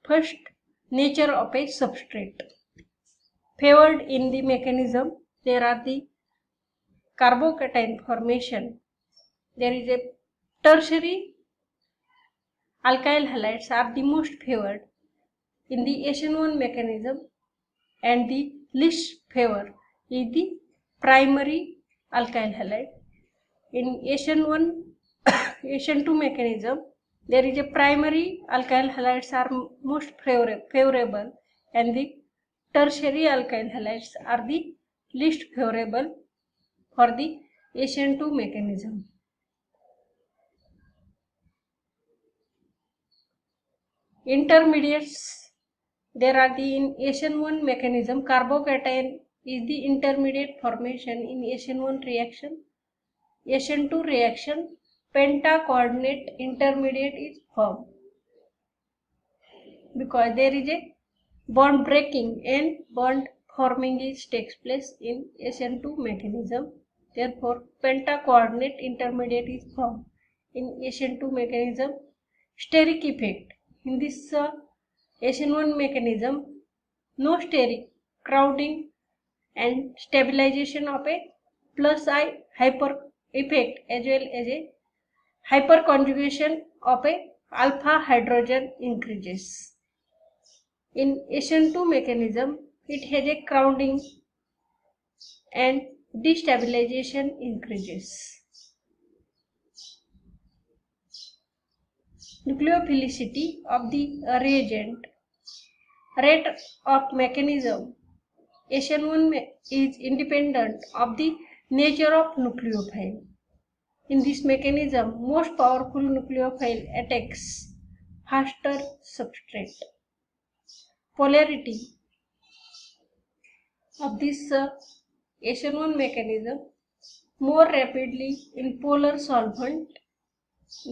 First, nature of a substrate. Favored in the mechanism, there are the carbocation formation. There is a tertiary alkyl halides are the most favored in the SN1 mechanism, and the least favored is the primary alkyl halide. In SN1 SN2 mechanism, there is a primary alkyl halides are most favorable, and the tertiary alkyl halides are the least favorable for the SN2 mechanism. Intermediates, there are the in SN1 mechanism, carbocation is the intermediate formation in SN1 reaction. SN2 reaction, penta-coordinate intermediate is formed because there is a bond breaking and bond forming takes place in SN2 mechanism. Therefore, penta-coordinate intermediate is formed in SN2 mechanism. Steric effect. In this SN1 mechanism, no steric crowding and stabilization of a plus I hyper effect as well as a hyperconjugation of a alpha hydrogen increases. In SN2 mechanism, it has a crowding and destabilization increases. Nucleophilicity of the reagent. Rate of mechanism. SN1 is independent of the nature of nucleophile. In this mechanism, most powerful nucleophile attacks faster substrate. Polarity of this SN1 mechanism more rapidly in polar solvent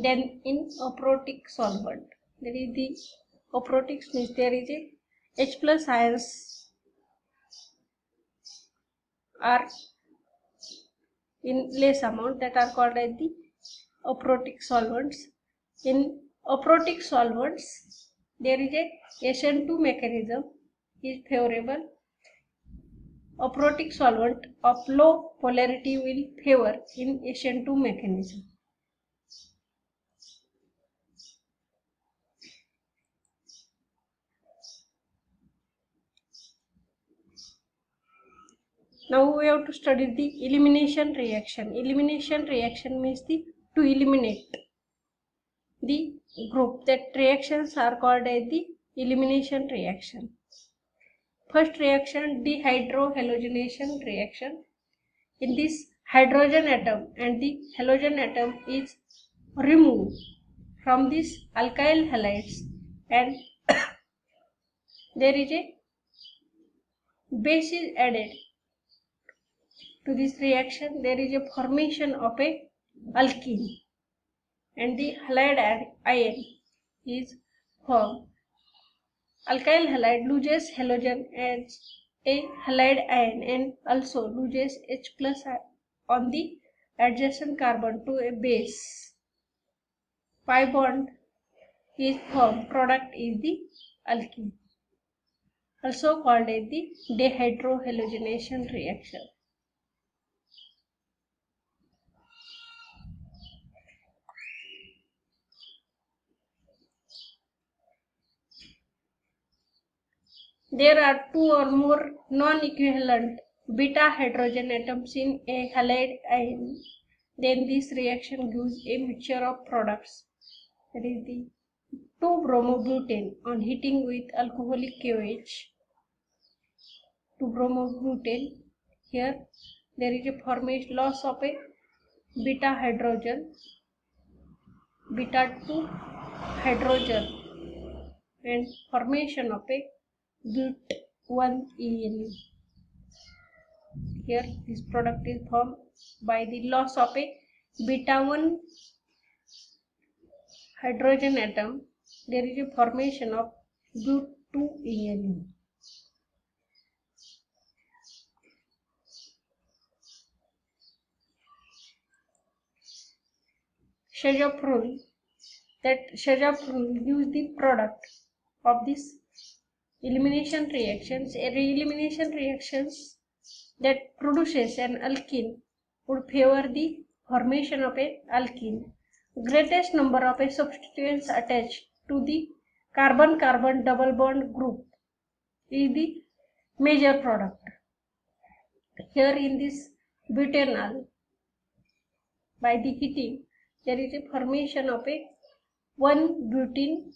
than in aprotic solvent. There is the aprotic means there is a H plus ions are in less amount that are called as the aprotic solvents. In aprotic solvents, there is a SN2 mechanism is favorable. Aprotic solvent of low polarity will favor in SN2 mechanism. Now we have to study the elimination reaction. Elimination reaction means to eliminate the group. That reactions are called as the elimination reaction. First reaction, dehydrohalogenation reaction. In this, hydrogen atom and the halogen atom is removed from these alkyl halides, and there is a base is added. To this reaction, there is a formation of a alkene, and the halide ion is formed. Alkyl halide loses halogen as a halide ion and also loses H plus on the adjacent carbon to a base. Pi bond is formed. Product is the alkene, also called as the dehydrohalogenation reaction. There are two or more non-equivalent beta hydrogen atoms in a halide ion. Then this reaction gives a mixture of products. That is the 2-bromobutane on heating with alcoholic KOH. 2-bromobutane. Here there is a formation loss of a beta hydrogen, beta 2 hydrogen, and formation of a but 1 ENU. Here this product is formed by the loss of a beta 1 hydrogen atom. There is a formation of but 2 ENU. Schaefer rule. That Schaefer rule gives the product of this elimination reactions. Elimination reactions that produces an alkene would favor the formation of a alkene. Greatest number of a substituents attached to the carbon-carbon double bond group is the major product. Here in this butanol, by the heating, there is a formation of a 1 butene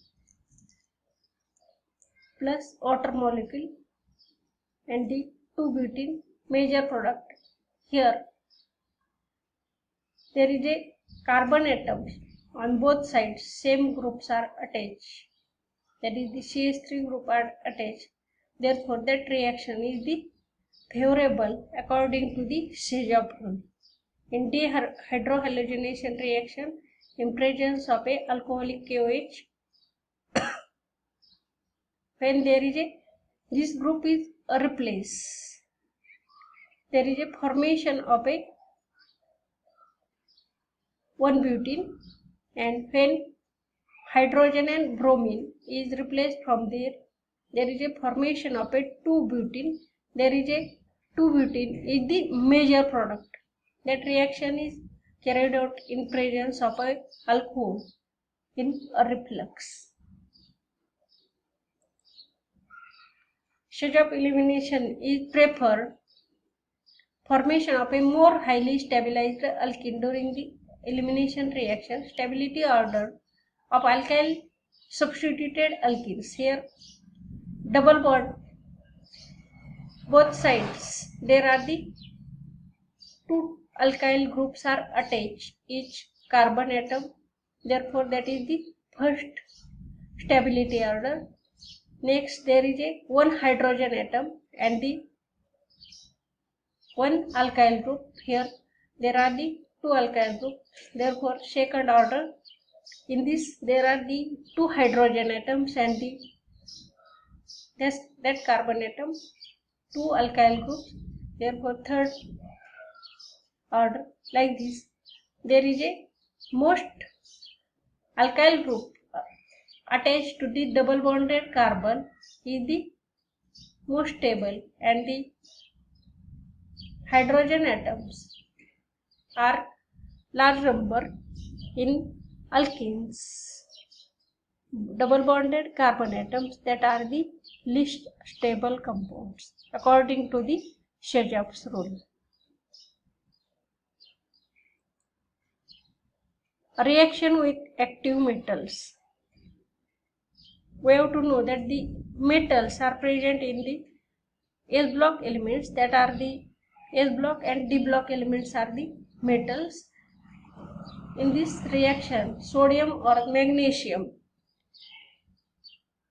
plus water molecule and the 2 butene major product. Here there is a carbon atoms on both sides, same groups are attached, that is the CH3 group are attached. Therefore that reaction is the favorable according to the Shajab rule. In dehydrohalogenation reaction, in presence of a alcoholic KOH, when there is a this group is replaced, there is a formation of a 1 butene, and when hydrogen and bromine is replaced from there is a formation of a 2 butene. There is a 2 butene is the major product. That reaction is carried out in presence of a alcohol in a reflux. Shajab elimination is preferred formation of a more highly stabilized alkene during the elimination reaction. Stability order of alkyl substituted alkenes. Here double bond both sides, there are the 2 alkyl groups are attached, each carbon atom. Therefore that is the first stability order. Next there is a 1 hydrogen atom and the 1 alkyl group. Here there are the 2 alkyl groups. Therefore second order. In this there are the 2 hydrogen atoms and the that carbon atom, 2 alkyl groups. Therefore third order. Like this, there is a most alkyl group attached to the double bonded carbon is the most stable, and the hydrogen atoms are large number in alkenes. Double bonded carbon atoms that are the least stable compounds according to the Shajab's rule. Reaction with active metals. We have to know that the metals are present in the S block elements, that are the S block and D block elements are the metals. In this reaction, sodium or magnesium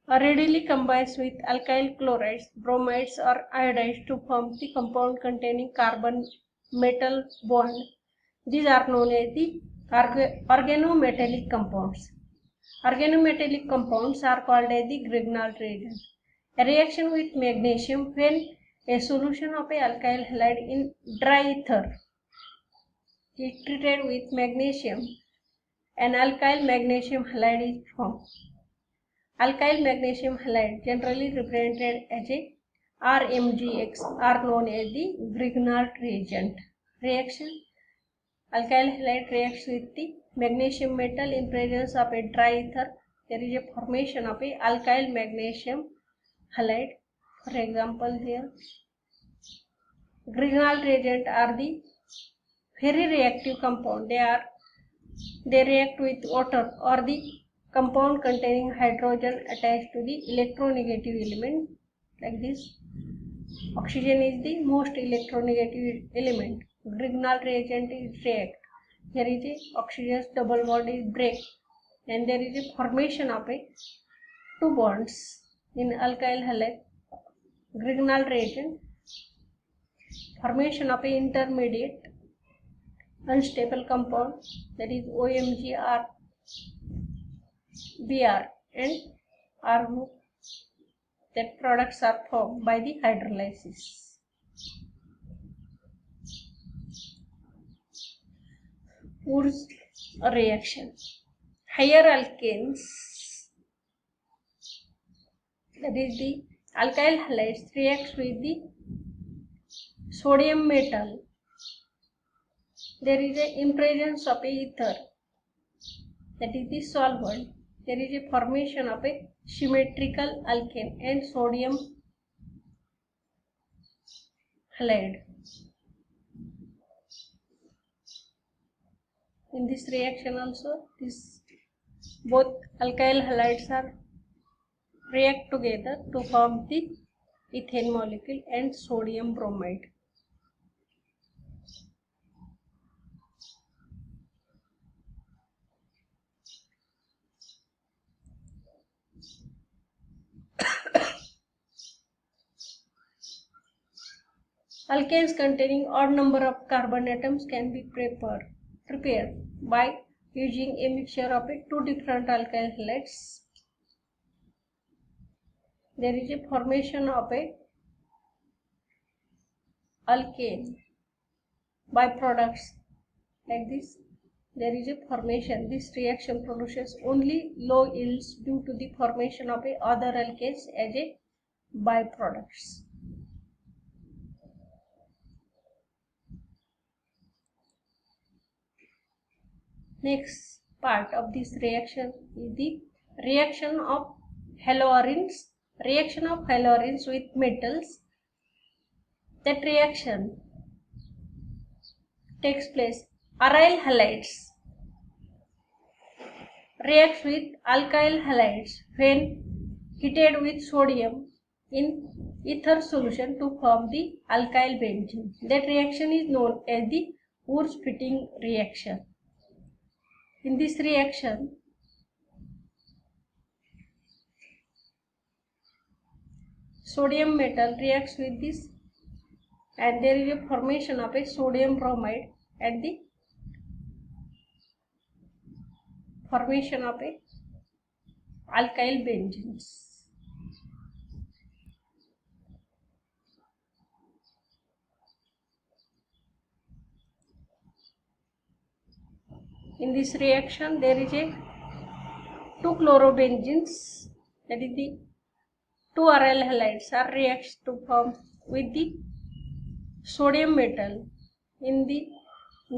readily combines with alkyl chlorides, bromides or iodides to form the compound containing carbon metal bond. These are known as the organometallic compounds. Organometallic compounds are called as the Grignard reagent. A reaction with magnesium, when a solution of a alkyl halide in dry ether is treated with magnesium, an alkyl magnesium halide is formed. Alkyl magnesium halide, generally represented as a RMgX, are known as the Grignard reagent. Reaction: alkyl halide reacts with the magnesium metal in presence of a dry ether. There is a formation of a alkyl magnesium halide. For example, here Grignard reagent are the very reactive compound. They react with water or the compound containing hydrogen attached to the electronegative element, like this. Oxygen is the most electronegative element. Grignard reagent is react. Here is a oxygen's double bond is break, and there is a formation of a 2 bonds in alkyl halide. Grignard reagent, formation of a intermediate unstable compound, that is OMgR, Br and R group. That products are formed by the hydrolysis. Wurtz reaction. Higher alkanes that is the alkyl halides reacts with the sodium metal. There is a impresence of a ether, that is the solvent. There is a formation of a symmetrical alkane and sodium halide. In this reaction also, both alkyl halides are react together to form the ethane molecule and sodium bromide. Alkanes containing odd number of carbon atoms can be prepared by using a mixture of two different alkyl halides. There is a formation of a alkane byproducts like this. There is a formation. This reaction produces only low yields due to the formation of other alkanes as a byproducts. Next part of this reaction is the reaction of haloarenes. Reaction of haloarenes with metals. That reaction takes place. Aryl halides reacts with alkyl halides when heated with sodium in ether solution to form the alkyl benzene. That reaction is known as the Wurtz-Fitting reaction. In this reaction, sodium metal reacts with this and there is a formation of a sodium bromide and the formation of a alkyl benzenes. In this reaction, there is a 2 chlorobenzenes, that is the 2 aryl halides are reacts to form with the sodium metal. In the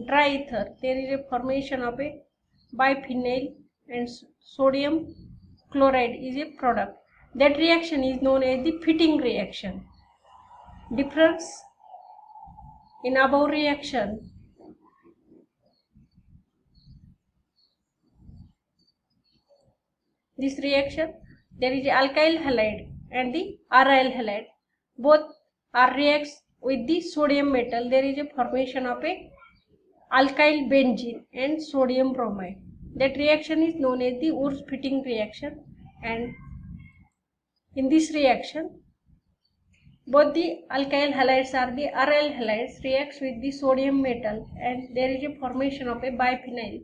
dry ether, there is a formation of a biphenyl and sodium chloride is a product. That reaction is known as the fitting reaction. Difference in above reaction. This reaction, there is alkyl halide and the aryl halide. Both are reacts with the sodium metal. There is a formation of a alkyl benzene and sodium bromide. That reaction is known as the Wurtz-Fitting reaction, and in this reaction, both the alkyl halides are the aryl halides reacts with the sodium metal and there is a formation of a biphenyl